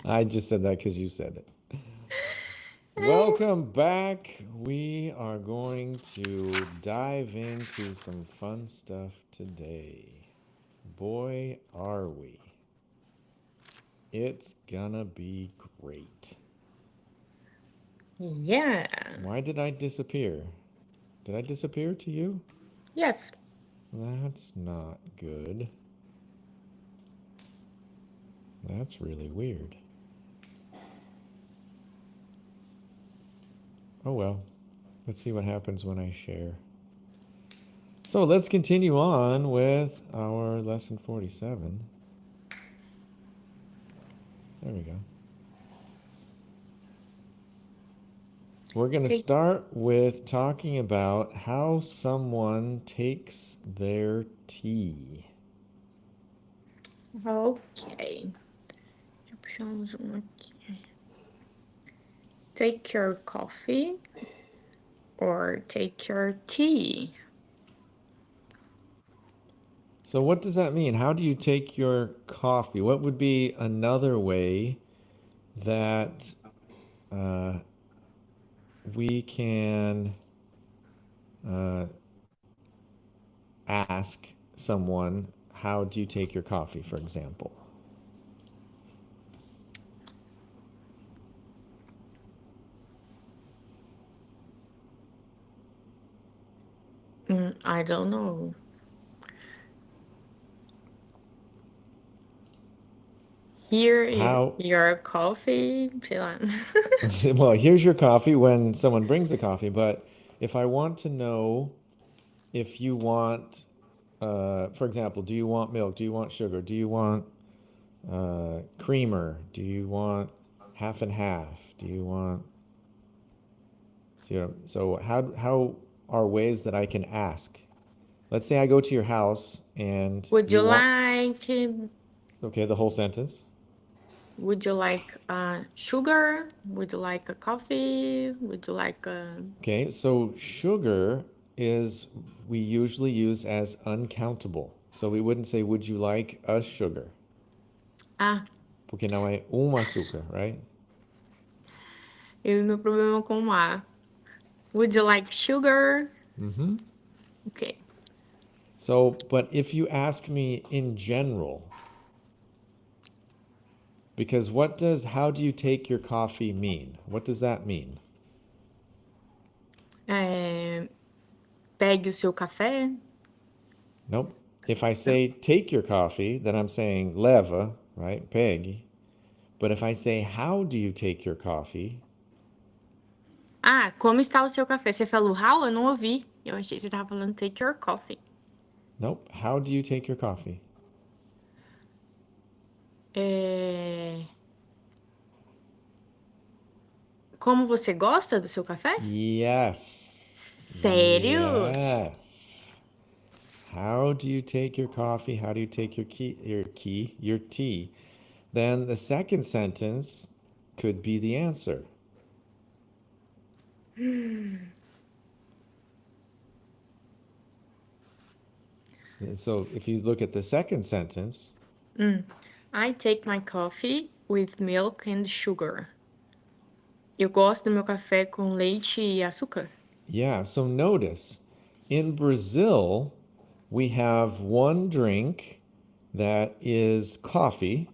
I just said that because you said it. Welcome back. We are going to dive into some fun stuff today. Boy, are we. It's gonna be great. Yeah. Why did I disappear? Did I disappear to you? Yes. That's not good. That's really weird. Oh well. Let's see what happens when I share. So let's continue on with our lesson 47. There we go. We're going to Take. start with talking about how someone takes their tea. Ok. Já puxamos um aqui. Take your coffee or take your tea. So, what does that mean? How do you take your coffee? What would be another way that uh, we can uh, ask someone, how do you take your coffee, for example? I don't know. Here, How, your coffee, sei lá. well, here's your coffee when someone brings the coffee, but if I want to know if you want, for example, do you want milk? Do you want sugar? Do you want creamer? Do you want half and half? Do you want, so how are ways that I can ask? Let's say I go to your house and Would you you want, like okay, the whole sentence. would you like sugar? Would you like a coffee? Would you like a Okay, so sugar is we usually use as uncountable. So we wouldn't say, would you like a sugar? Ah, Porque não é um açúcar, right? eu e meu problema com o A. Would you like sugar? Mm-hmm. Okay. So, but if you ask me in general, because what does how do you take your coffee mean? What does that mean? É, pegue o seu café. Nope. If I Não. say take your coffee, then I'm saying leva, right? Pegue. But if I say how do you take your coffee? Ah, como está o seu café? Você falou how? Eu não ouvi. Eu achei que você estava falando take your coffee. Nope. How do you take your coffee? É... Como você gosta do seu café? Yes. Sério? Yes. How do you take your coffee? How do you take your tea? Then the second sentence could be the answer. So if you look at the second sentence, I take my coffee with milk and sugar. Eu gosto do meu café com leite e açúcar. yeah, so notice in Brazil, we have one drink that is coffee,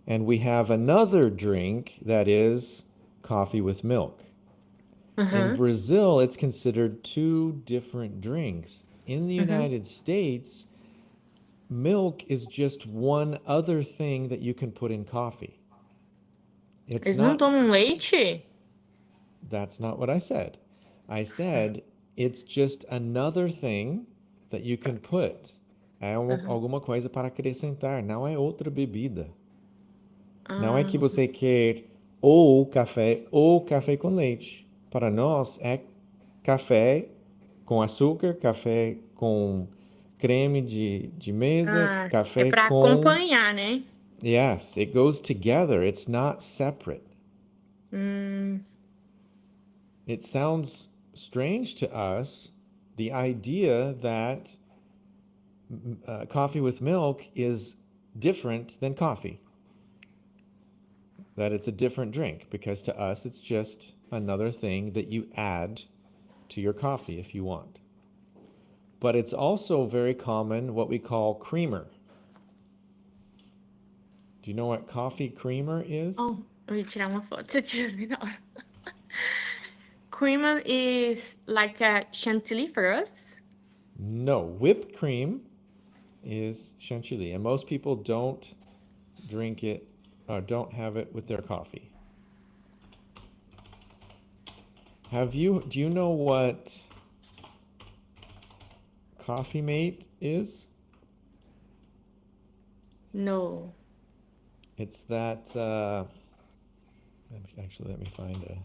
and we have another drink that is coffee with milk. In Aham. Brazil, it's considered two different drinks. In the Aham. United States, milk is just one other thing that you can put in coffee. It's Eles não not, tomam leite? that's not what I said. I said it's just another thing that you can put. É Aham. alguma coisa para acrescentar, não é outra bebida. Não é que Ah, você quer ou café com leite. Para nós é café com açúcar, café com creme de mesa, é café para com. acompanhar, né? Yes, it goes together. It's not separate. Hum, It sounds strange to us, the idea that coffee with milk is different than coffee. that it's a different drink because to us it's just another thing that you add to your coffee if you want. But it's also very common what we call creamer. Do you know what coffee creamer is? Oh, eu ia tirar uma foto, você tira assim na hora. Creamer is like a chantilly for us. No, whipped cream is chantilly, and most people don't drink it or don't have it with their coffee. Do you know what Coffee Mate is? No. It's that, let me find a.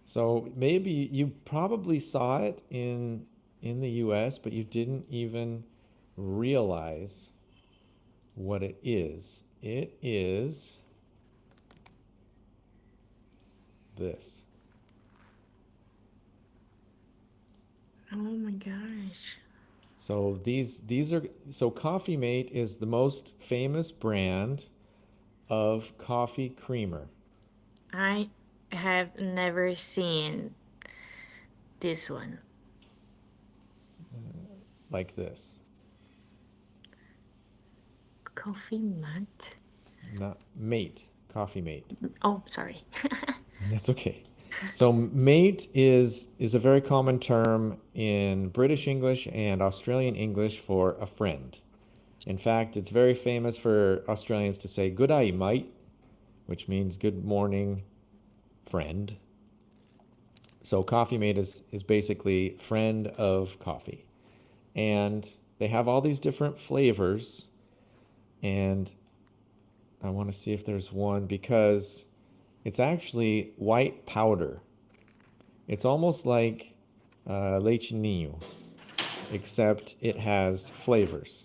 So maybe you probably saw it in the US, but you didn't even realize what it is. It is this. Oh my gosh. So Coffee Mate is the most famous brand of coffee creamer. I have never seen this one. Like this. Coffee Mate? Not Mate, Coffee Mate. Oh, sorry. That's okay. So mate is a very common term in British English and Australian English for a friend. In fact, it's very famous for Australians to say good day, mate, which means good morning, friend. So Coffee Mate is basically friend of coffee. And they have all these different flavors. And I want to see if there's one because it's actually white powder. It's almost like leite ninho, except it has flavors.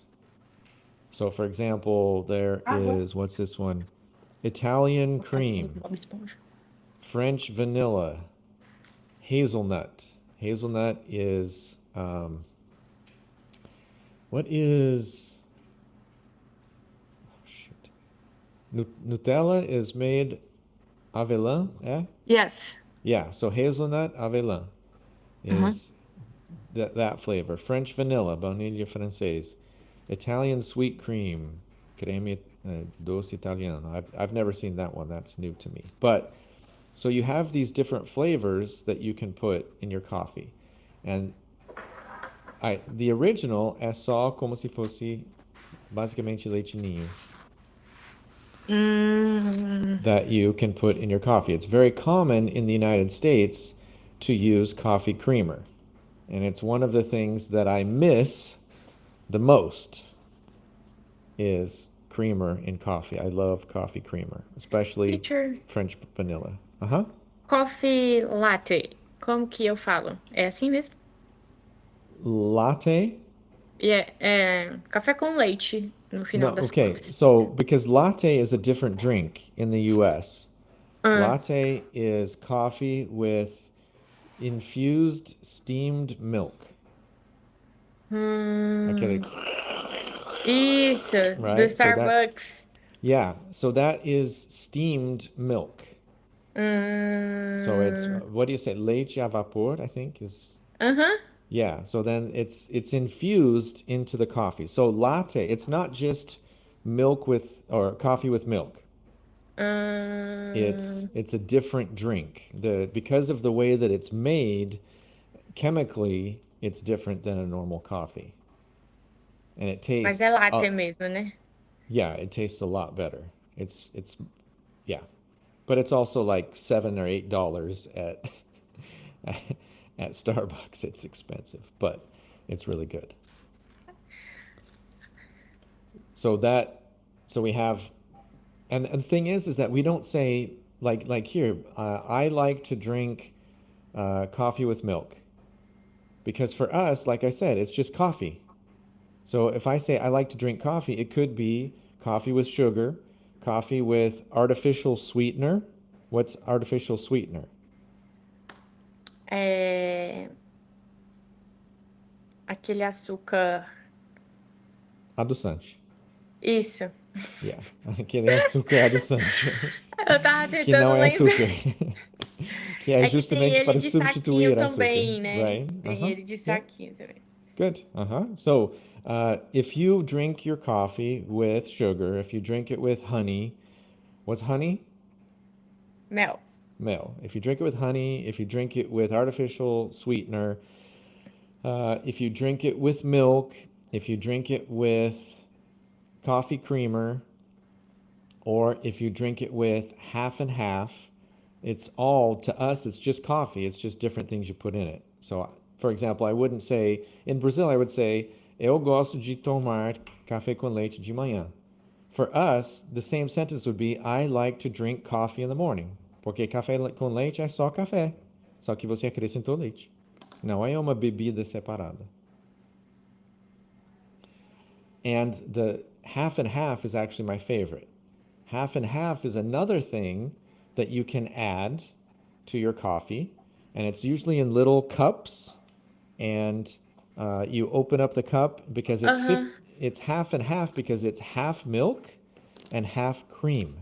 So, for example, there is, what's this one? Italian cream, Bob Esponja. French vanilla, hazelnut. Hazelnut is, what is, oh shit. Nutella is made Avelin, yeah? Yes. Yeah, so hazelnut Avelin is that flavor. French vanilla, baunilha francês. Italian sweet cream, creme doce italiano. I've never seen that one. That's new to me. But so you have these different flavors that you can put in your coffee. And the original é só como se fosse basicamente leite ninho that you can put in your coffee. It's very common in the United States to use coffee creamer. And it's one of the things that I miss the most is creamer in coffee. I love coffee creamer, especially Teacher, French vanilla. Uh-huh. coffee latte. Como que eu falo? É assim mesmo? Latte? É café com leite, no final No, das okay. contas. So because latte is a different drink in the US. Ah, Latte is coffee with infused steamed milk. Aquele, isso, do right? So that's, Starbucks. yeah. So that is steamed milk. So it's, what do you say? Leite a vapor, I think is. Aham. Yeah, so then it's infused into the coffee. So latte, it's not just milk with or coffee with milk. It's a different drink. Because of the way that it's made, chemically, it's different than a normal coffee. And it Mas tastes é latte mesmo, né? yeah, it tastes a lot better. It's yeah. But it's also like $7 or $8 at at Starbucks. It's expensive, but it's really good. So we have, and the thing is that we don't say like here. I like to drink coffee with milk, because for us, like I said, it's just coffee. So if I say I like to drink coffee, it could be coffee with sugar, coffee with artificial sweetener. What's artificial sweetener? É aquele açúcar. Adoçante. Isso. Yeah, aquele açúcar adoçante, Eu tava que não tentando é lembrar. açúcar, que é É que tem justamente ele para de saquinho substituir açúcar, também, né? right? Tem ele de Yeah, saquinho também. good. So, if you drink your coffee with sugar, if you drink it with honey, what's honey? Mel. Mel. If you drink it with honey, if you drink it with artificial sweetener, if you drink it with milk, if you drink it with coffee creamer, or if you drink it with half and half, it's all, to us, it's just coffee. It's just different things you put in it. So, for example, I wouldn't say, in Brazil, I would say, eu gosto de tomar café com leite de manhã. For us, the same sentence would be, I like to drink coffee in the morning. Porque café com leite é só café. Só que você acrescentou leite. Não é uma bebida separada. And the half and half is actually my favorite. Half and half is another thing that you can add to your coffee, and it's usually in little cups. And you open up the cup because Aham. it's half and half because it's half milk and half cream.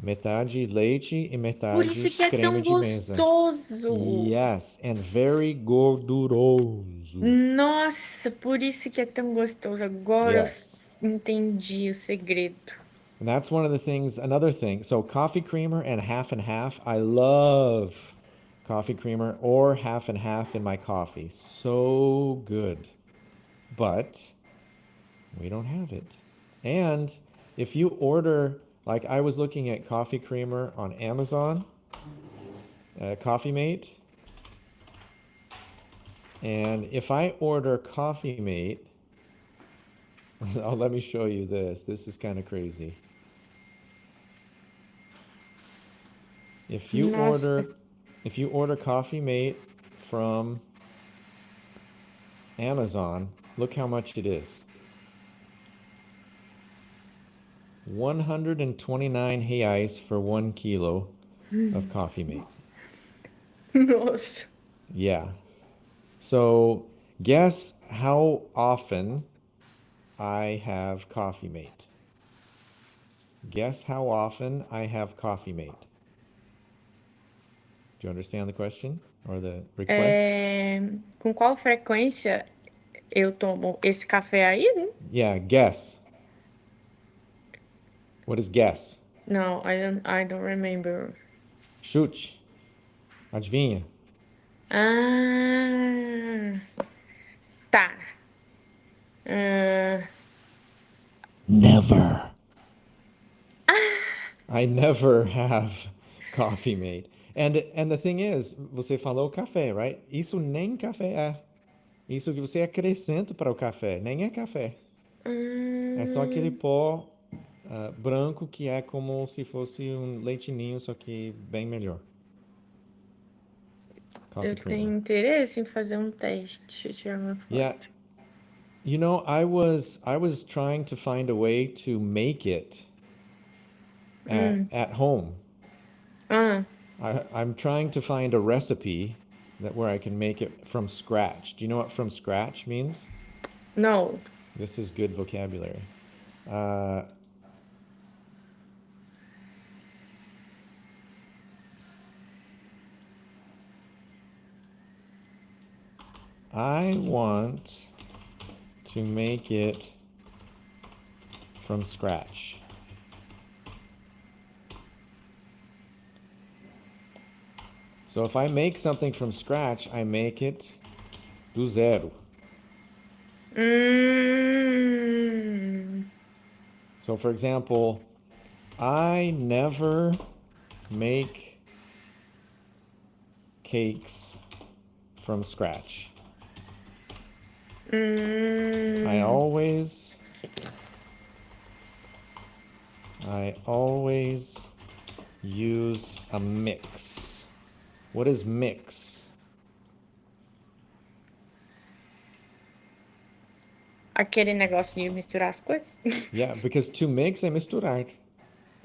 Metade leite e Por metade isso que é creme tão de mesa. gostoso. Yes, and very gorduroso. Nossa, por isso que é tão gostoso. Agora eu Yes. entendi o segredo. And that's one of the things, another thing. So, coffee creamer and half. I love coffee creamer or half and half in my coffee. So good. But we don't have it. And if you order, like I was looking at coffee creamer on Amazon, Coffee Mate, and if I order Coffee Mate, oh, let me show you this. This is kind of crazy. If you Nossa. order if you order Coffee Mate from Amazon, look how much it is. 129 reais for 1 kilo of Coffee Mate. Nossa. Yeah. So guess how often I have Coffee Mate. Guess how often I have Coffee Mate. Do you understand the question or the request? Com qual frequência eu tomo esse café aí? Yeah, guess. What is guess? Não, I don't remember. Chute. Adivinha? Ah, tá. Ah, Never. I never have Coffee Mate. And the thing is, você falou café, right? Isso nem café é. Isso que você acrescenta para o café, nem é café. É só aquele hum, pó branco que é como se fosse um leite ninho, só que bem melhor. Coffee eu tenho creamer. interesse em fazer um teste. Deixa eu tirar uma Yeah, foto. you know, I was trying to find a way to make it at home. Ah, I'm trying to find a recipe where I can make it from scratch. Do you know what from scratch means? não. This is good vocabulary. Uh, I want to make it from scratch. So if I make something from scratch, I make it do zero. Hum, So for example, I never make cakes from scratch. I hum. always use a mix. What is mix? Aquele negócio de misturar as coisas? Yeah, because to mix é misturar.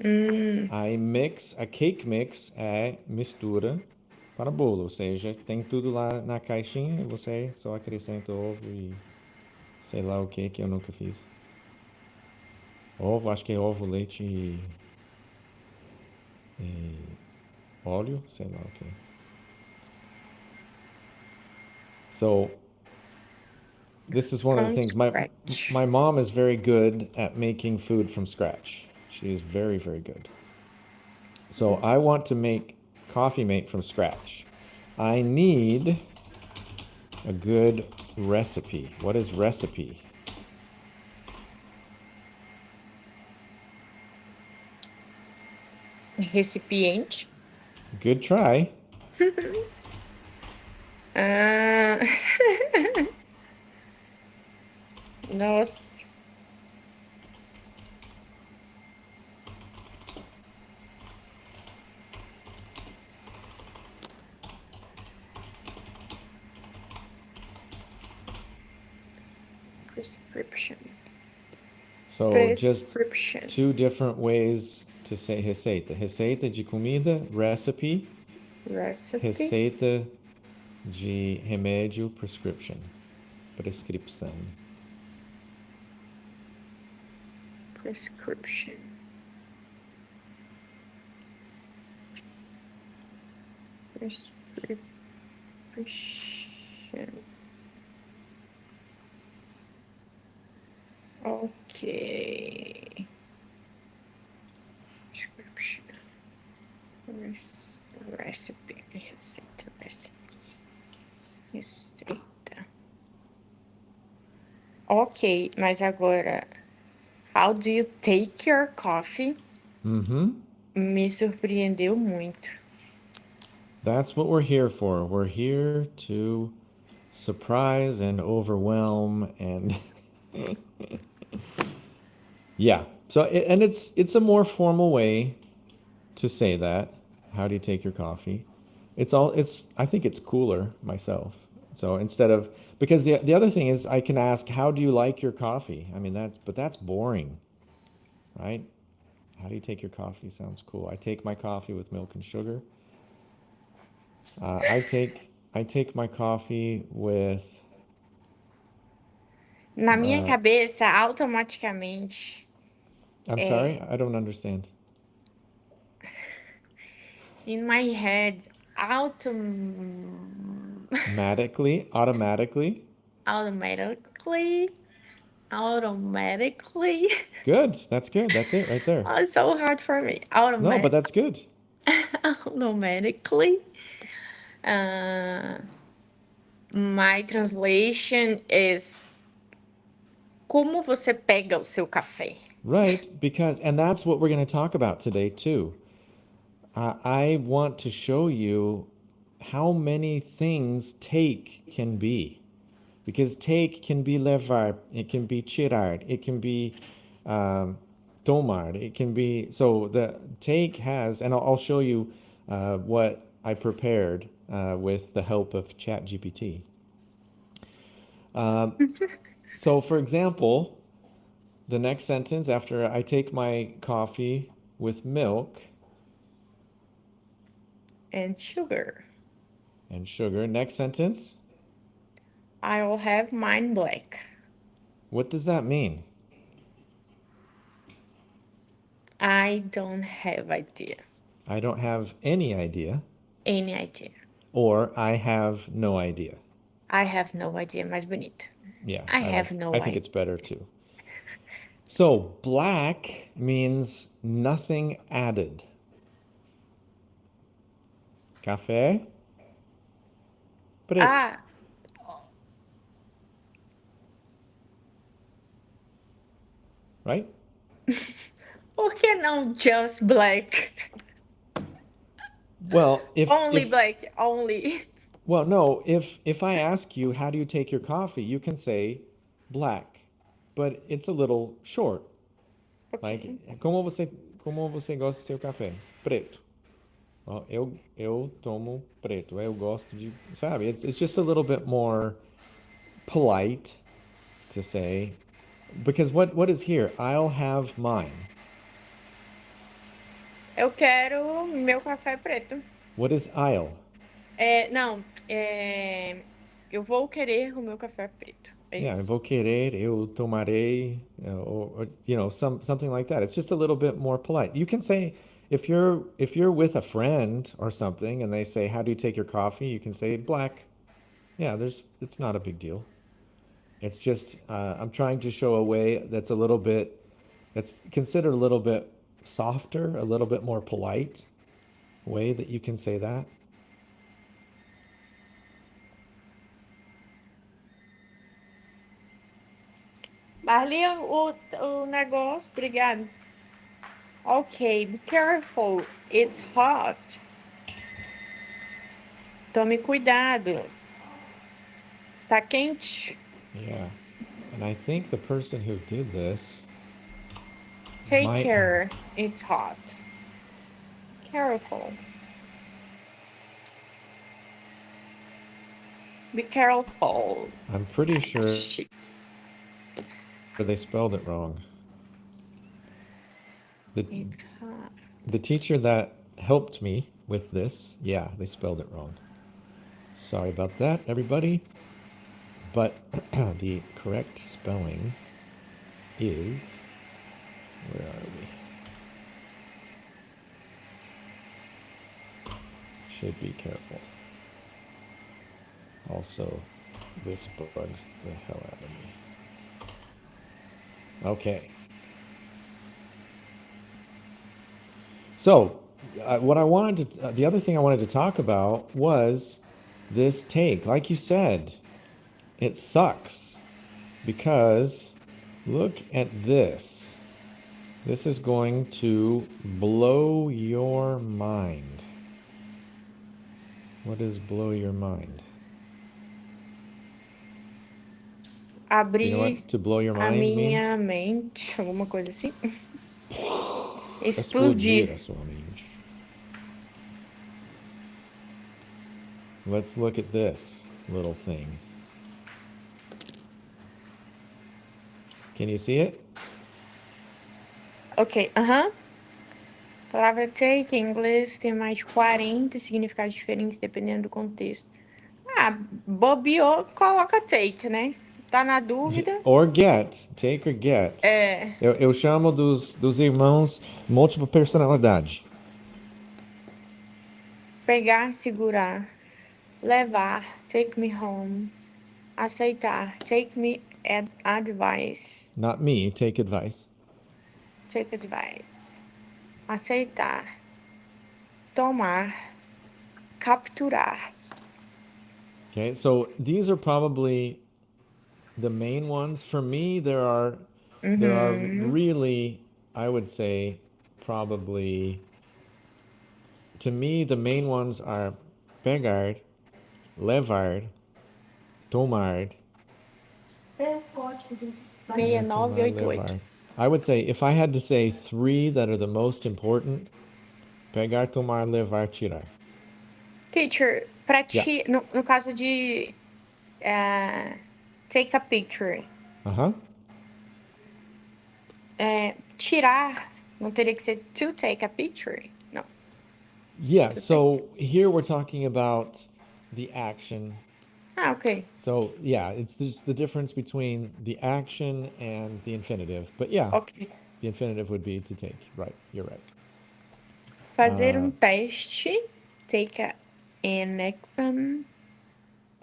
Hum, A cake mix é mistura para bolo, ou seja, tem tudo lá na caixinha e você só acrescenta ovo e sei lá o que eu nunca fiz. Ovo, acho que é ovo, leite e óleo, sei lá o que. So this is one of the From things. scratch. My mom is very good at making food from scratch. She is very, very good. So I want to make coffee mate from scratch. I need a good recipe. What is recipe? Recipiente. Good try. Ah, nossa. Prescription. So just Prescription. two different ways to say receita. Receita de comida, recipe. Recipe. Receita de remédio, prescription. Prescrição. Prescription. Prescription. Ok. Prescription. Recipe. Receita. Recipe. Receita. Ok, mas agora, how do you take your coffee? Me surpreendeu muito. That's what we're here for. We're here to surprise and overwhelm and yeah. So and it's a more formal way to say that. How do you take your coffee? It's I think it's cooler myself. So instead of because the other thing is I can ask how do you like your coffee? I mean that's boring, right? How do you take your coffee? Sounds cool. I take my coffee with milk and sugar. I take my coffee with Na minha cabeça, automaticamente, I'm sorry, I don't understand. in my head, Automatically. automatically. Good. That's good. That's it right there. Oh, it's so hard for me. No, but that's good. Automatically. My translation is como você pega o seu café? Right, because and that's what we're going to talk about today too. I want to show you how many things take can be. Because take can be levar, it can be tirar, it can be tomar, it can be. So the take has, and I'll show you what I prepared with the help of ChatGPT. So, for example, the next sentence after I take my coffee with milk And sugar. and sugar, next sentence, I will have mine black. what does that mean? I don't have idea. I don't have any idea, Any idea. or I have no idea. I have no idea, mais bonito. Yeah, I have no I think idea. it's better too. So black means nothing added. Café, preto, Ah, right? por que não just black? Well, Only black, only. well, no, if I ask you how do you take your coffee, you can say black, but it's a little short. Like, Okay. como você gosta do seu café? Preto. Well, eu tomo preto. Eu gosto de, sabe? It's just a little bit more polite to say because what is here? I'll have mine. Eu quero meu café preto. What is I'll? Não, eu vou querer o meu café preto. É Yeah, eu isso. vou querer, eu tomarei, something like that. It's just a little bit more polite. You can say if you're with a friend or something and they say, "How do you take your coffee?" You can say black. Yeah, it's not a big deal. It's just I'm trying to show a way that's considered a little bit softer, a little bit more polite way that you can say that. Ali o negócio, obrigado. Okay, be careful. It's hot. Tome cuidado. Está quente. Yeah. And I think the person who did this Take might, care. It's hot. Careful. Be careful. I'm pretty sure Chique. they spelled it wrong. The It's hot. the teacher that helped me with this, yeah, they spelled it wrong. Sorry about that, everybody. But the correct spelling is, where are we? Should be careful. Also, this bugs the hell out of me. Okay. So, the other thing I wanted to talk about was this take. Like you said, it sucks because look at this. This is going to blow your mind. What does blow your mind? Do you know Abrir what to blow your a mind minha means? mente, alguma coisa assim. Explodir Explodir. a sua mente. Let's look at this little thing. Can you see it? Ok, aham. A palavra take em inglês tem mais de 40 significados diferentes dependendo do contexto. Ah, bobeou, coloca take, né? Tá na dúvida? Or get, take or get. É. Eu chamo dos irmãos múltipla personalidade. Pegar, segurar. Levar, take me home. Aceitar, take me advice. Not me, take advice. Take advice. Aceitar. Tomar. Capturar. Okay, so these are probably the main ones. For me, there are really, I would say, probably, to me, the main ones are pegar, levar, tomar, tomar, 6988. levar. I would say if I had to say three that are the most important, pegar, tomar, levar, tirar. Teacher, para Yeah. ti, no caso de take a picture, Uh-huh. tirar, não teria que ser to take a picture? Não, Yeah, to take. so here we're talking about the action. Ah, ok. So yeah, it's just the difference between the action and the infinitive. But yeah, Ok. the infinitive would be to take. Right, you're right. Fazer teste, take an exam.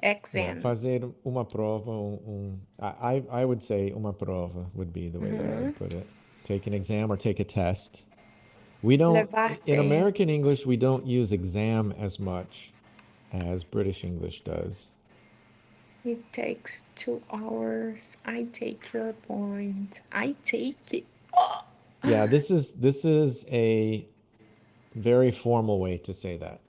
Yeah, fazer uma prova, I would say uma prova would be the way that I would put it. Take an exam or take a test. We don't, Levar in tempo. American English, we don't use exam as much as British English does. It takes 2 hours. I take your point. I take it. Oh. Yeah, this is a very formal way to say that.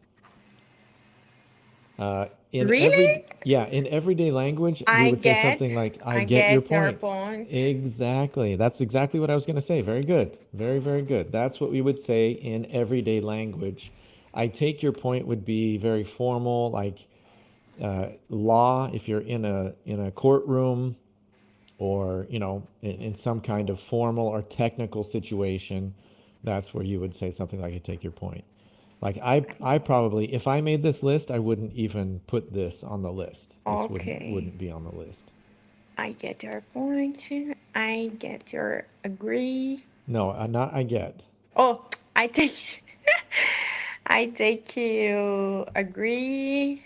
Really? In everyday language, we would say something like, I get your point. Exactly. That's exactly what I was going to say. Very good. Very, very good. That's what we would say in everyday language. I take your point would be very formal, like law, if you're in a courtroom or, in some kind of formal or technical situation, that's where you would say something like, I take your point. Like I probably, if I made this list, I wouldn't even put this on the list. This Okay. wouldn't be on the list. I get your point. I get your agree. No, not I get. Oh, I take I take you agree.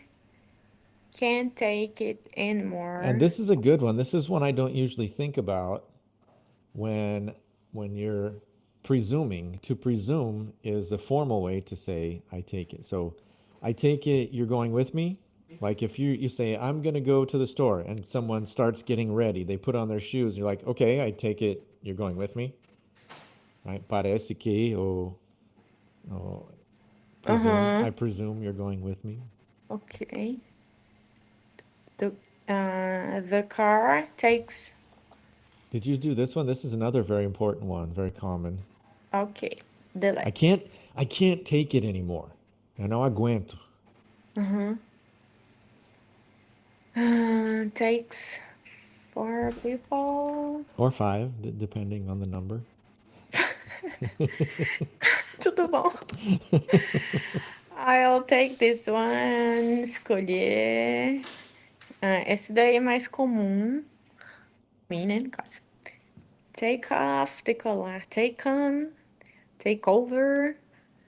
Can't take it And anymore. this is a good one. This is one I don't usually think about when you're presuming. To presume is a formal way to say I take it. So I take it you're going with me. Like if you say I'm going to go to the store and someone starts getting ready, they put on their shoes, you're like, "Okay, I take it you're going with me." Right? Parece que or presume. Uh-huh. I presume you're going with me. Okay. The the car takes Did you do this one? This is another very important one, very common. okay. I Delete. can't I can't take it anymore. Eu não aguento. Uh-huh. Takes four people. Or five, depending on the number. Tudo bom. I'll take this one. Escolher. Esse daí é mais comum. Mim, né, no caso. Take off, decolar, take on, take over,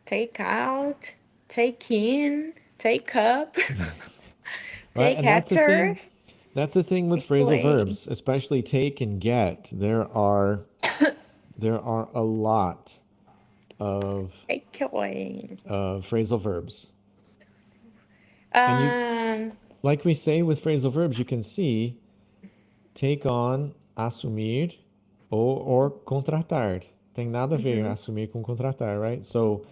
take out, take in, take up, Right? take And that's the after, thing. That's the thing with take phrasal away, verbs, especially take and get. There are a lot of take away. phrasal verbs. And you Um, like we say with phrasal verbs, you can see take on, assumir, or contratar. Tem nada a ver mhm. assumir com contratar, right? So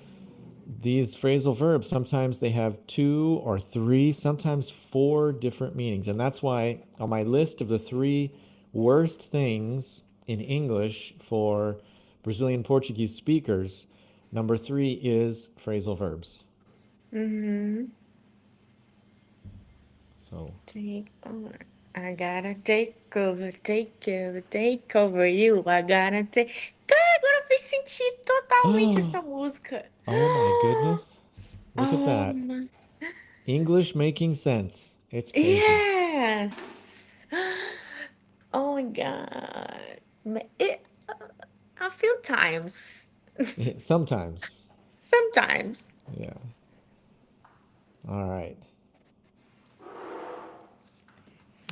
these phrasal verbs, sometimes they have two or three, sometimes four different meanings. And that's why on my list of the three worst things in English for Brazilian Portuguese speakers, number three is phrasal verbs. Mhm. So, Take over. I gotta take over, take over, take over you. I gotta take. Cara, agora fez sentido totalmente essa música. oh my goodness. Look at Oh that. my. English making sense. It's crazy. Yes. Oh my God. A few times. Sometimes. Sometimes. Yeah. All right.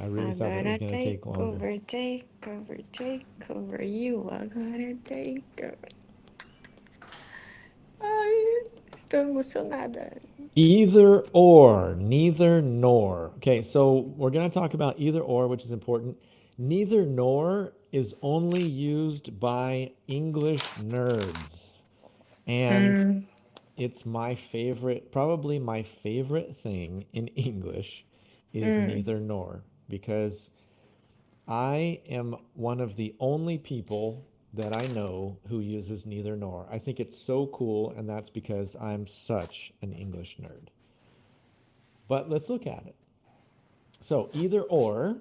I really I thought that was gotta going to take take longer. over, take over, take over you. I gotta take over. Ai, estou emocionada. Either or, neither nor. Okay, so we're going to talk about either or, which is important. Neither nor is only used by English nerds. And Hum, it's my favorite, probably my favorite thing in English is hum. neither nor, because I am one of the only people that I know who uses neither nor. I think it's so cool, and that's because I'm such an English nerd. But let's look at it. So either or,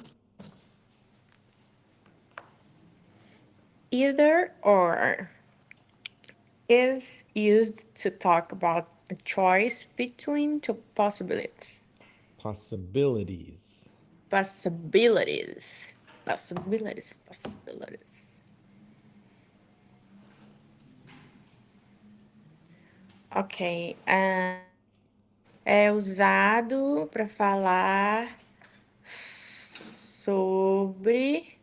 Either or is used to talk about a choice between two possibilities. possibilities. Possibilities. Possibilities. Possibilities. Ok. É usado para falar sobre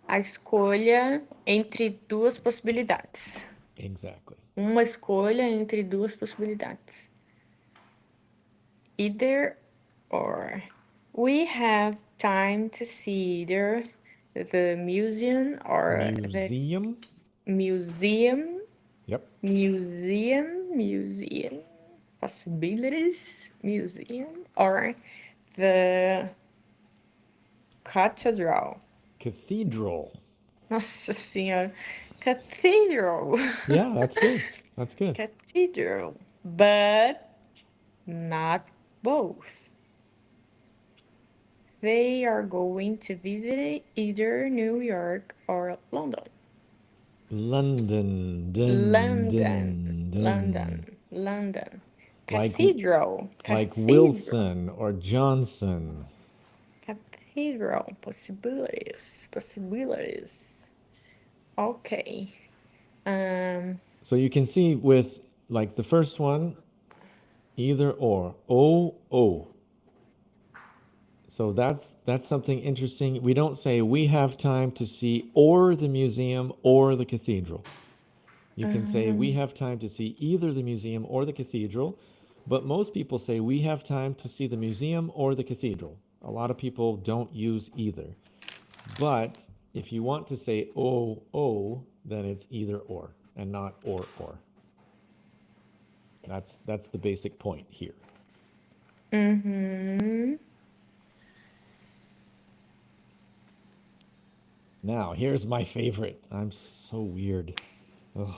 a escolha entre duas possibilidades. Exactly. Uma escolha entre duas possibilidades. Either or. We have time to see either the museum or the Museum. museum. Yep. Museum. Possibilities. Museum. Or the cathedral. Cathedral. Nossa Senhora. Cathedral. Yeah, that's good. That's good. Cathedral. But not both. They are going to visit either New York or London. London. Dun, London. dun, dun. London. London. Like Cathedral. like Cathedral. Wilson or Johnson. cathedral. Possibilities. Possibilities. Okay. So you can see with like the first one, either or. O. So that's something interesting. We don't say we have time to see or the museum or the cathedral. You can say we have time to see either the museum or the cathedral, but most people say we have time to see the museum or the cathedral. A lot of people don't use either. But if you want to say o, then it's either or and not or. That's the basic point here. Uhum. Now, here's my favorite. I'm so weird. Ugh.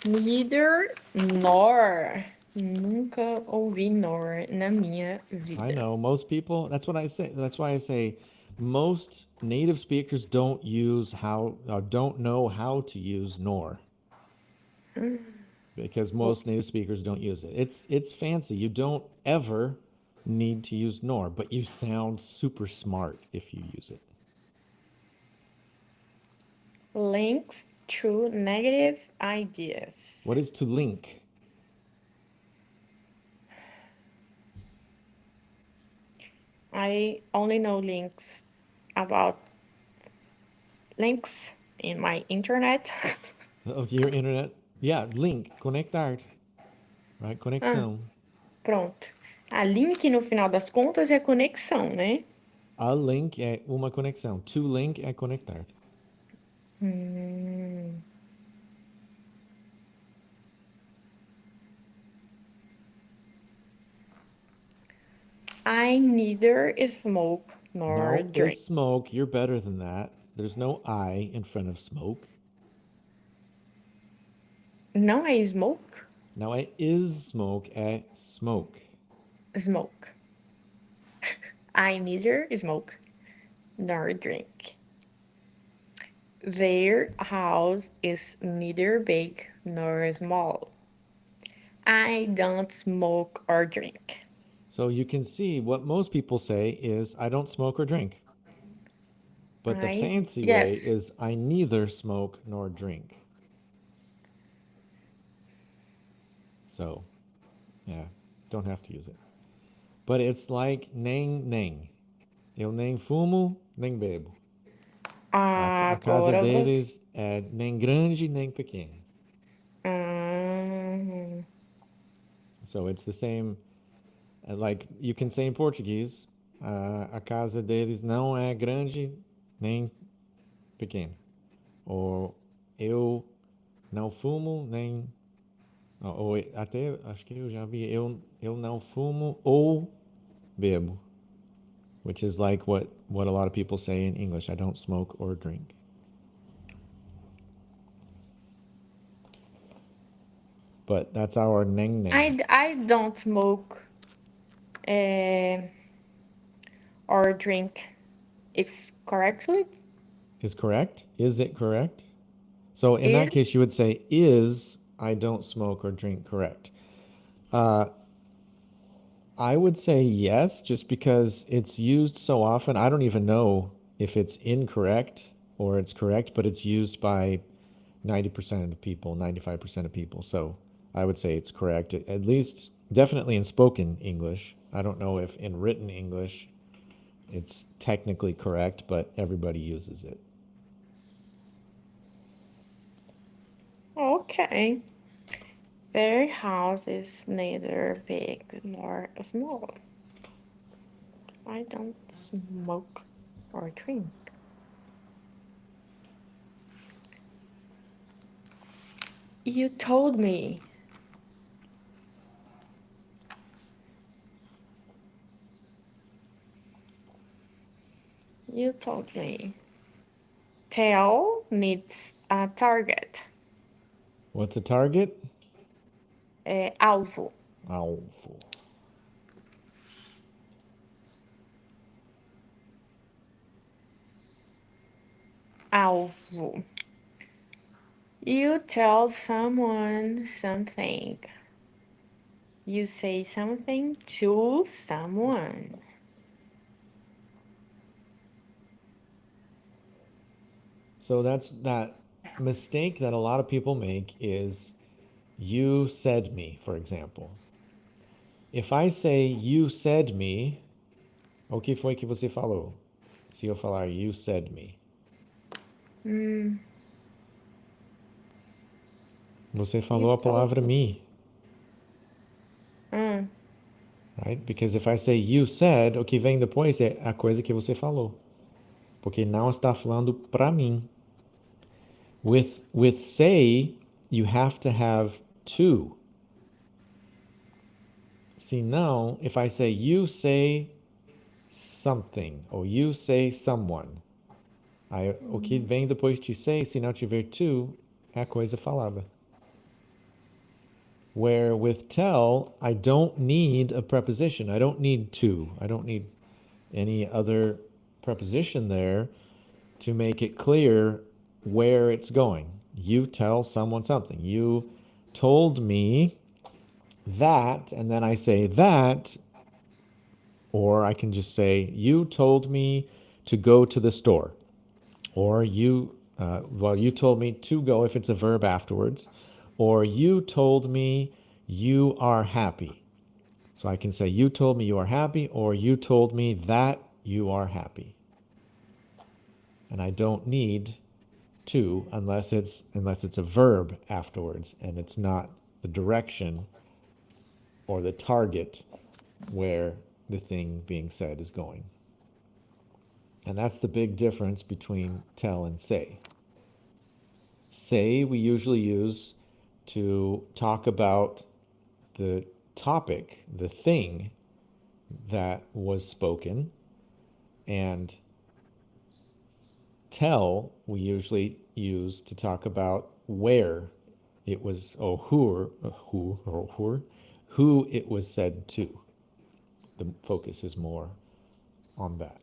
Neither nor. Nunca ouvi nor na minha I vida. know most people, that's what I say. That's why I say most native speakers don't know how to use nor because most native speakers don't use it. It's fancy. You don't ever need to use nor, but you sound super smart if you use it. Links to negative ideas. What is to link? I only know links about links in my internet. Of your internet? Yeah, link, conectar, right? Ah, Conexão. pronto. A link no final das contas é conexão, né? A link é uma conexão. To link é conectar. Hum. I neither smoke nor No, drink. is smoke. You're better than that. There's no I in front of smoke. Não é smoke? Now, it is smoke é smoke. Smoke. I neither smoke nor drink. Their house is neither big nor small. I don't smoke or drink. So you can see what most people say is I don't smoke or drink. But the fancy way Yes. is I neither smoke nor drink. So, yeah, don't have to use it. But it's like nem. Eu nem fumo, nem bebo. A casa Agora você. deles é nem grande nem pequena. Hum, So it's the same, like you can say in Portuguese, a casa deles não é grande nem pequena. Ou eu não fumo nem. Ou até acho que eu já vi, eu não fumo ou bebo, which is like what a lot of people say in English. I don't smoke or drink. But that's our neng neng. I don't smoke or drink. It's correctly? Is correct? Is it correct? So in that case, Is you would say, is I don't smoke or drink correct? I would say yes, just because it's used so often. I don't even know if it's incorrect or it's correct, but it's used by 90% of the people, 95% of people. So I would say it's correct, at least definitely in spoken English. I don't know if in written English it's technically correct, but everybody uses it. okay. Their house is neither big nor small. I don't smoke or drink. You told me. You told me. Tail needs a target. What's a target? Alvo. Alvo. Alvo. You tell someone something. You say something to someone. So that's that mistake that a lot of people make is you said me, for example. If I say you said me, o que foi que você falou? Se eu falar you said me, Hum, você you falou a told palavra me. me, Hum, right? Because if I say you said, o que vem depois é a coisa que você falou. Porque não está falando para mim. With say, you have to have to. See, now, if I say you say something or you say someone, o que vem depois de say, se não tiver to, é a coisa falada. Where with tell, I don't need a preposition. I don't need to. I don't need any other preposition there to make it clear where it's going. You tell someone something. You told me that, and then I say that, or I can just say, you told me to go to the store. Or you told me to go if it's a verb afterwards. Or you told me you are happy. So I can say, you told me you are happy, or you told me that you are happy. And I don't need to unless it's a verb afterwards and it's not the direction or the target where the thing being said is going. And that's the big difference between tell and say. Say we usually use to talk about the topic, the thing that was spoken, and tell we usually use to talk about where it was, or who it was said to. The focus is more on that.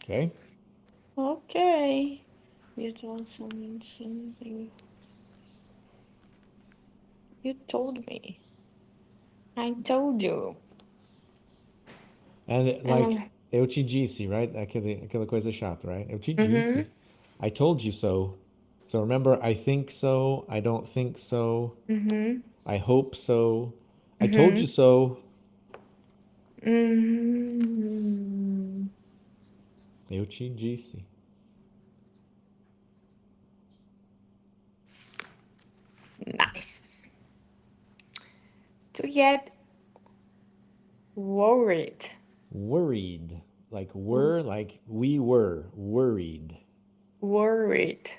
Okay? okay. You told someone something. You told me. I told you. And like, Um, eu te disse, right? Aquela coisa chata, right? Eu te mm-hmm, disse. I told you so. So remember, I think so, I don't think so, mm-hmm, I hope so, I told mm-hmm, you so, mm-hmm. eu te disse. Nice. To get worried. Worried. Like we were worried. Worried.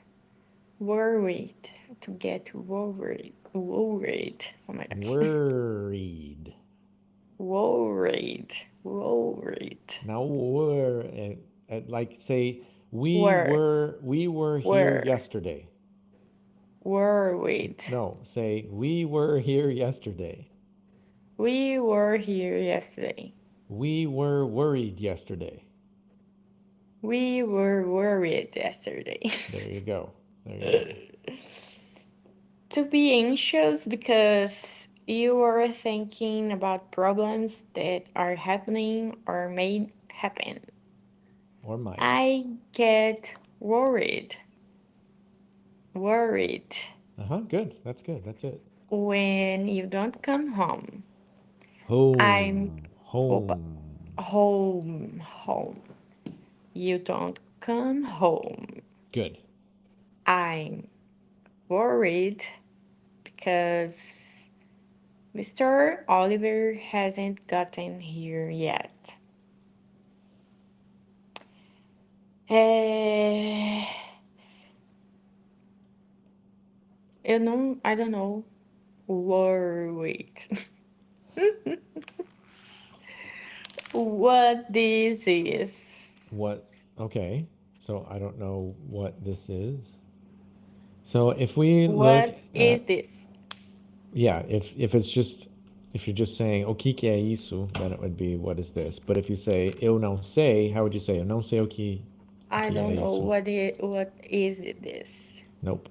Worried. To get worried. Worried. Oh my gosh. Worried. Worried. Worried. Now like say Were. we were here Were. yesterday. Worried. No, say we were here yesterday. We were here yesterday. We were worried yesterday. We were worried yesterday. There you go. There you go. To be anxious because you are thinking about problems that are happening or may happen. Or might. I get worried. Worried Good. That's good. That's it. when you don't come home. I'm Home. opa, Home. home. You don't come home. Good. I'm worried because Mr. Oliver hasn't gotten here yet. É... I don't know. Worried. What this is. What? Okay. So I don't know what this is. So if we look What at, is this? yeah, if you're just saying o que que é isso, then it would be what is this. But if you say eu não sei, how would you say eu não sei o I que é don't know isso? what is this. Nope.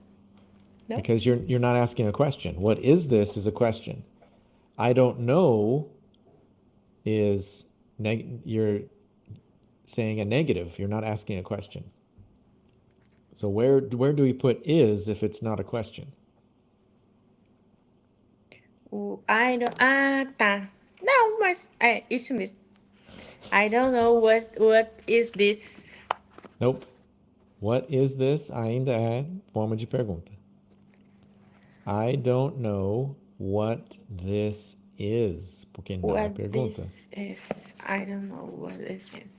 No? Because you're not asking a question. What is this is a question. I don't know is you're saying a negative. You're not asking a question. So where do we put is if it's not a question? O I don't... Ah, tá. Não, mas é isso mesmo. I don't know what is this. Nope. What is this? Ainda é forma de pergunta. I don't know what this is. Porque não é What pergunta. this is. I don't know what this is.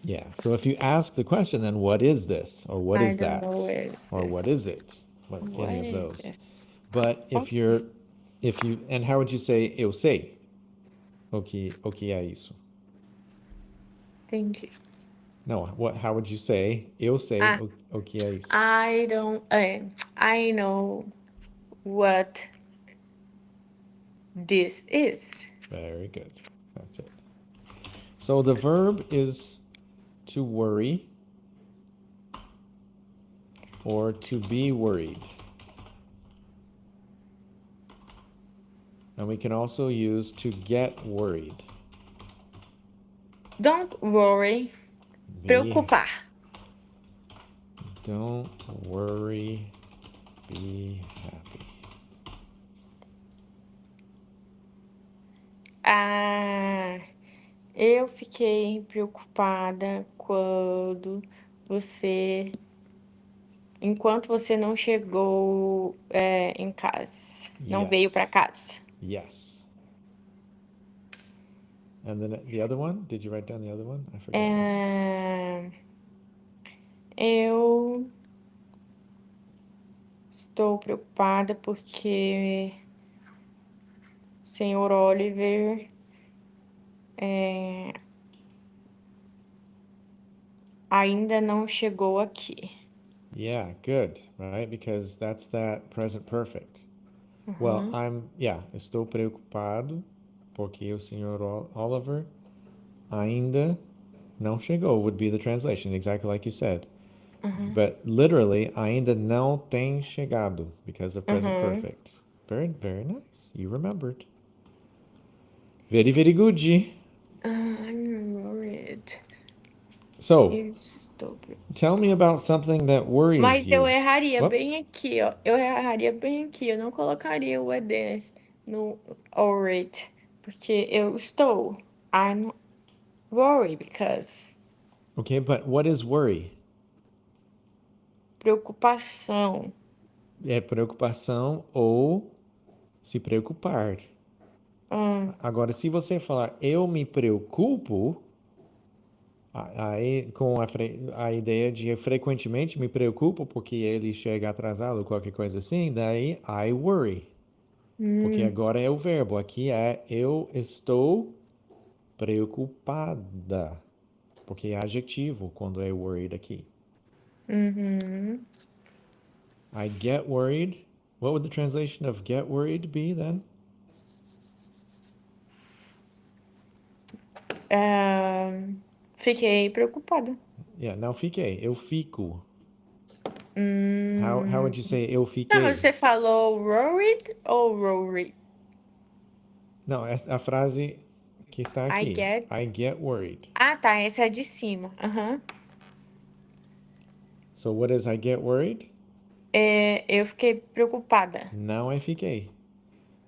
Yeah. So if you ask the question, then what is this? Or what I is don't that? know what is Or this. what is it? What, What any of is those. this? But if you, and how would you say eu sei? O que é isso? Entendi. No, how would you say eu sei Ah, o que é isso? I don't... I know what this is. Very good. That's it. So the verb is to worry or to be worried. And we can also use to get worried. Don't worry. Preocupar. Don't worry, be happy. Ah, eu fiquei preocupada enquanto você não chegou em casa, não veio para Yes. casa. Yes. And then the other one? Did you write down the other one? I forgot. Eu estou preocupada porque o senhor Oliver ainda não chegou aqui. Yeah, good, right? Because that's that present perfect. Well, estou preocupado porque o Sr. Oliver ainda não chegou would be the translation, exactly like you said. But literally, ainda não tem chegado because of present perfect. Very, very nice. You remembered. Very, very good, G. I'm worried. So, Estou preocupada. tell me about something that worries Mas you. eu erraria What? bem aqui, ó. Eu erraria bem aqui. Eu não colocaria o ED no worried. Porque eu estou. I'm worried because. Okay, but what is worry? Preocupação. É preocupação ou se preocupar. Agora, se você falar eu me preocupo, aí com a ideia de frequentemente me preocupo porque ele chega atrasado ou qualquer coisa assim, daí I worry. Porque agora é o verbo. Aqui é eu estou preocupada. Porque é adjetivo quando é worried aqui. I get worried. What would the translation of get worried be then? Fiquei preocupada. Yeah, não fiquei. Eu fico. How would you say eu Não, fiquei? você falou worried ou worried? Não, a frase que está aqui. I get worried. Ah, tá. Essa é de cima. So what is I get worried? Eu fiquei preocupada. Não é fiquei.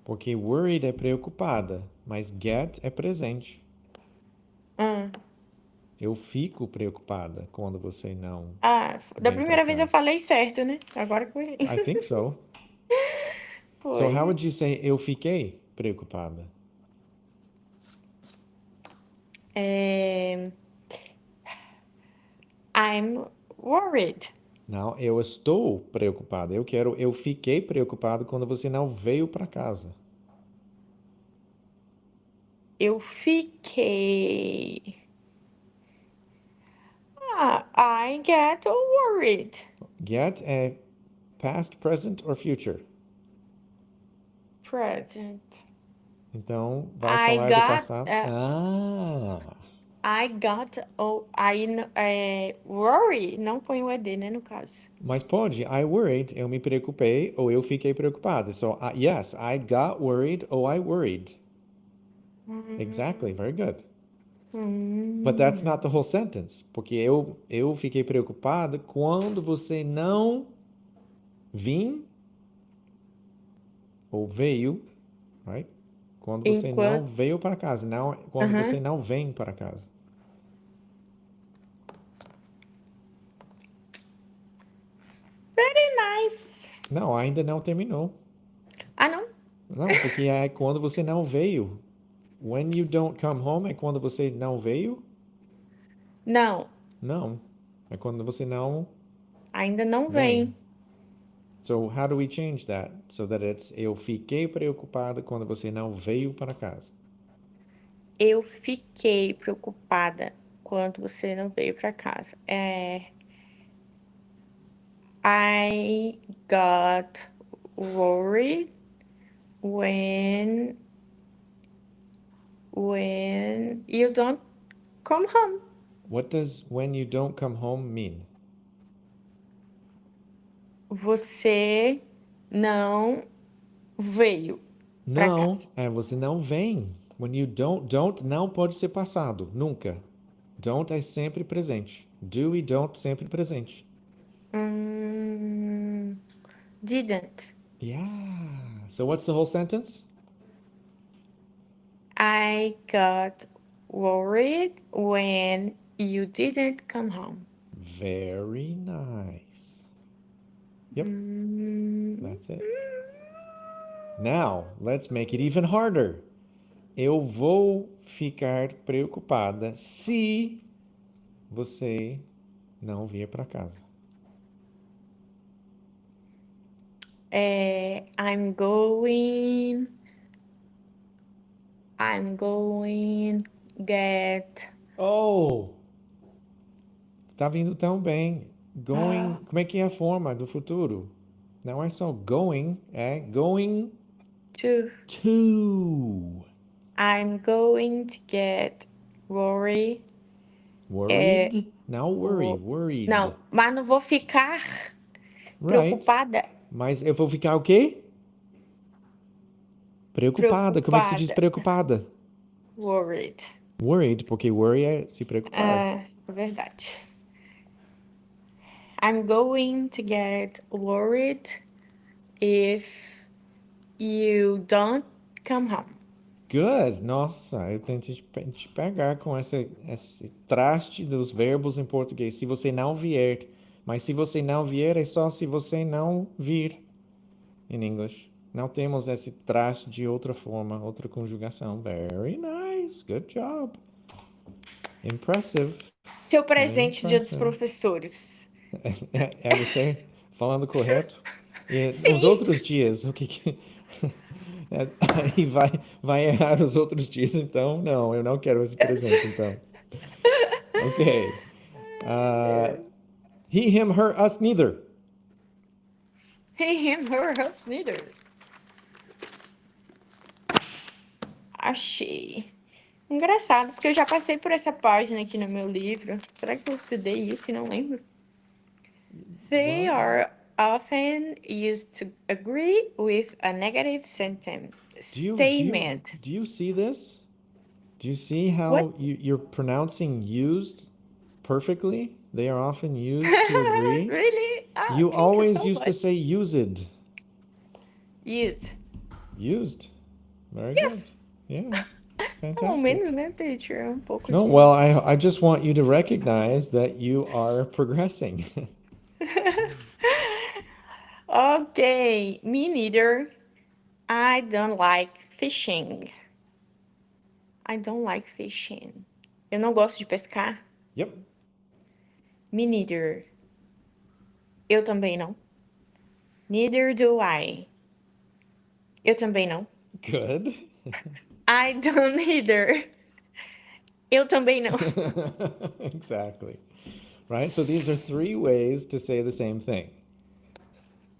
Porque worried é preocupada, mas get é presente. Eu fico preocupada quando você não. Da primeira vez eu falei certo, né? Agora que eu errei. I think so. Foi. So how would you say eu fiquei preocupada? I'm worried. Não, eu estou preocupado. Eu fiquei preocupado quando você não veio para casa. Eu fiquei. I get worried. Get é past, present or future. Present. Então, vai falar do passado. I got worry. Não põe o ED, né, no caso. Mas pode, I worried, eu me preocupei ou eu fiquei preocupada. So, yes, I got worried or I worried. Exactly, very good. But that's Hum, not the whole sentence. Porque eu fiquei preocupado quando você não vim ou veio, right? Quando você não enquanto. veio para casa, não quando você Aham. não vem para casa. Very nice. Não, ainda não terminou. Ah, não? Não, porque é quando você não veio. When you don't come home é quando você não veio? Não, Não. É quando você não ainda não vem. vem. So how do we change that? So that it's eu fiquei preocupado quando você não veio para casa. Eu fiquei preocupada quando você não veio pra casa. I got worried when you don't come home. What does when you don't come home mean? Você não veio pra Não, casa. você não vem. When you don't não pode ser passado, nunca. Don't é sempre presente. Do e don't sempre presente. Hum, didn't. Yeah. So what's the whole sentence? I got worried when you didn't come home. Very nice. Yep, Hum, that's it. Now, let's make it even harder. Eu vou ficar preocupada se você não vier para casa. I'm going get Oh, tá vindo tão bem. Going, como é que é a forma do futuro? Não é só going, é going to. to. I'm going to get worried. É, Worried? Não worry, worried. não, mas não vou ficar Right. preocupada. Mas eu vou ficar o quê? Preocupada. Como é que se diz Preocupada. preocupada? Worried. Worried, porque worry é se preocupar. É verdade. I'm going to get worried if you don't come home. Good. Nossa, eu tento te pegar com esse traste dos verbos em português. Se você não vier. Mas se você não vier, é só se você não vir. In English. Não temos esse traste de outra forma, outra conjugação. Very nice. Good job. Impressive. Seu Very presente, Dia dos impressive. Professores. É você falando correto? E os Sim. outros dias, o que que... Aí vai errar os outros dias, então não, eu não quero esse presente, então. Ok. Uh, he, him, her, us, neither. Hey, him, her, us, neither. Achei. Engraçado, porque eu já passei por essa página aqui no meu livro. Será que eu estudei isso e não lembro? They are often used to agree with a negative sentence Do you do you statement. do you see this? Do you see What? how you're pronouncing used perfectly? They are often used to agree. Really? Ah, You thank you always so used to much. say used. Used. Used. Very good. Yes. Yeah. Pelo menos, Fantastic. né, teacher? Um pouco No, de. well, I just want you to recognize that you are progressing. Okay, me neither. I don't like fishing. I don't like fishing. Eu não gosto de pescar. Yep. Me neither. Eu também não. Neither do I. Eu também não. Good. I don't either. Eu também não. Exactly. Right? So these are three ways to say the same thing.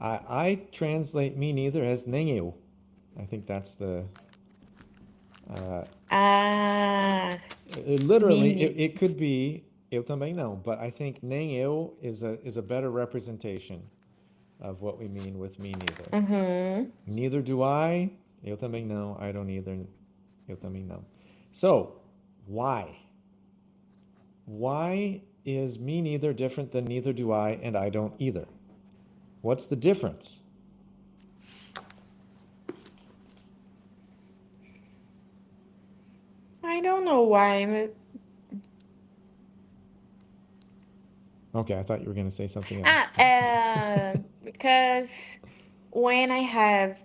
I translate me neither as nem eu. I think that's the. Uh, Ah, me literally, neither. it could be eu também não, but I think nem eu is a better representation of what we mean with me neither. Uhum. Neither do eu também não, I don't either, eu também não. So, why? why is me neither different than neither do I and I don't either? What's the difference? I don't know why. Okay, I thought you were going to say something else. Because when I have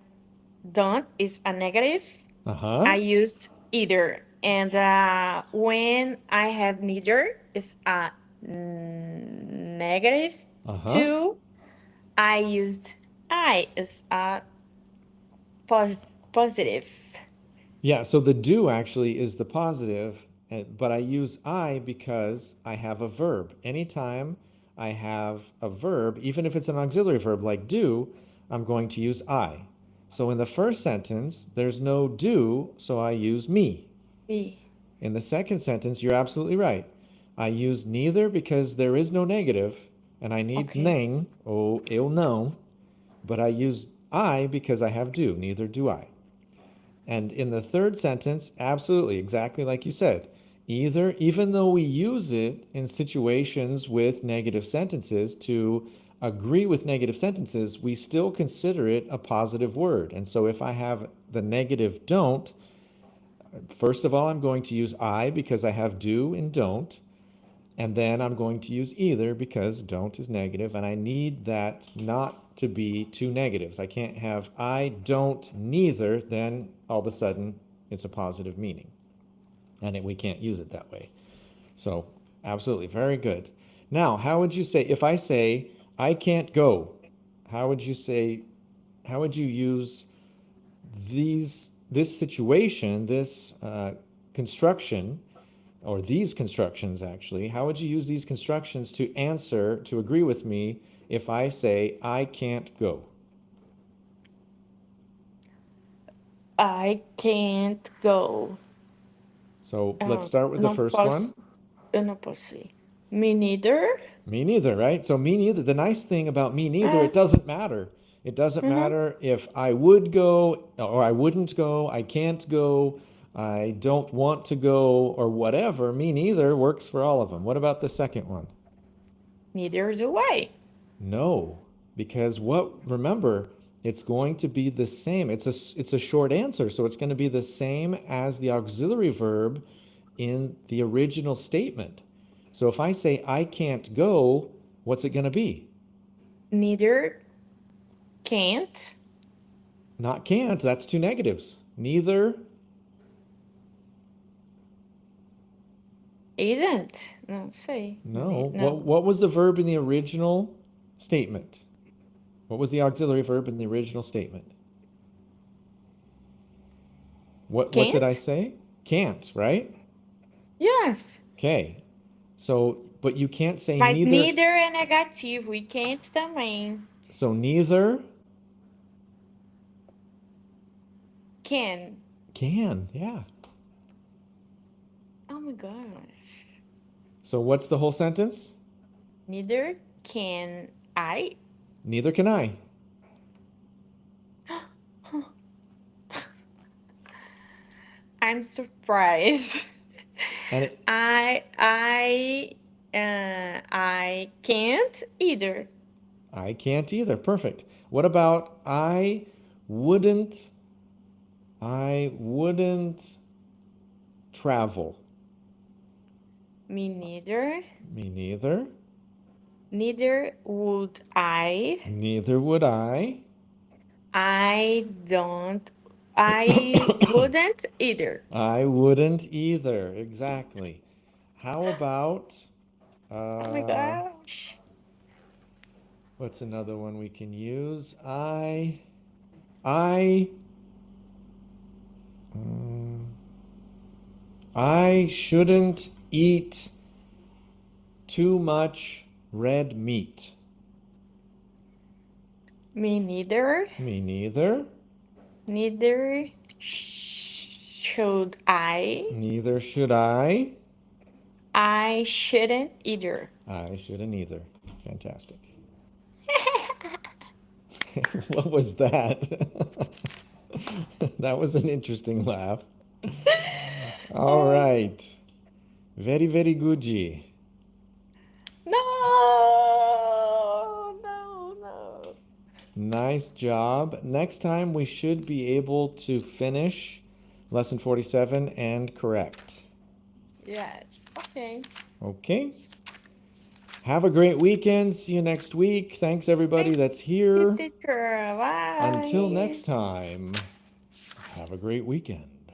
don't is a negative, Uh-huh. I used either. And when I have neither is a negative Uh-huh. two, I used I is a positive. Yeah, so the do actually is the positive, but I use I because I have a verb. Anytime I have a verb, even if it's an auxiliary verb like do, I'm going to use I. So in the first sentence, there's no do, so I use me. Me. In the second sentence, you're absolutely right. I use neither because there is no negative, and I need Okay. nem, ou eu não, but I use I because I have do, neither do I. And in the third sentence, absolutely, exactly like you said, either, even though we use it in situations with negative sentences to agree with negative sentences, we still consider it a positive word. And so if I have the negative don't, first of all, I'm going to use I because I have do and don't. And then I'm going to use either because don't is negative, and I need that not to be two negatives. I can't have I don't neither, then all of a sudden it's a positive meaning. And we can't use it that way. So, absolutely, very good. Now, how would you say, if I say, I can't go, how would you say, how would you use this situation, this construction, or these constructions actually, how would you use these constructions to answer, to agree with me if I say, I can't go? I can't go. So let's start with the Não first one. posso. Eu não posso ir. Me neither. Me neither, right? So me neither. The nice thing about me neither, É. it doesn't matter. It doesn't Uhum. matter if I would go or I wouldn't go, I can't go, I don't want to go, or whatever. Me neither works for all of them. What about the second one? Neither do I. No, because remember, it's going to be the same. It's a short answer, so it's going to be the same as the auxiliary verb in the original statement. So if I say I can't go, what's it going to be? Neither can't. Not can't, that's two negatives. Neither. Isn't. Não sei. No. Não. What was the verb in the original statement? What was the auxiliary verb in the original statement? What did I Can't? say? Can't, right? Yes. Okay. So, but you can't say Mas neither. neither é negativo e can't também. So neither Can. can. Yeah. Oh my gosh. So what's the whole sentence? Neither can I. Neither can I. I'm surprised. And it, I can't either. I can't either. Perfect. What about wouldn't I wouldn't travel? Me neither. Me neither. Neither would I. Neither would I. I wouldn't either. I wouldn't either. Exactly. How about Oh my gosh. what's another one we can use? I shouldn't eat too much red meat. Me neither. Me neither. Neither should I. Neither should I. I shouldn't either. I shouldn't either. Fantastic. What was that? That was an interesting laugh. All right. Very, very good, G. No, no, no. Nice job. Next time we should be able to finish lesson 47 and correct. Yes. Okay. Okay. Have a great weekend. See you next week. Thanks everybody Thank that's you, here. teacher. Until Bye. next time, have a great weekend.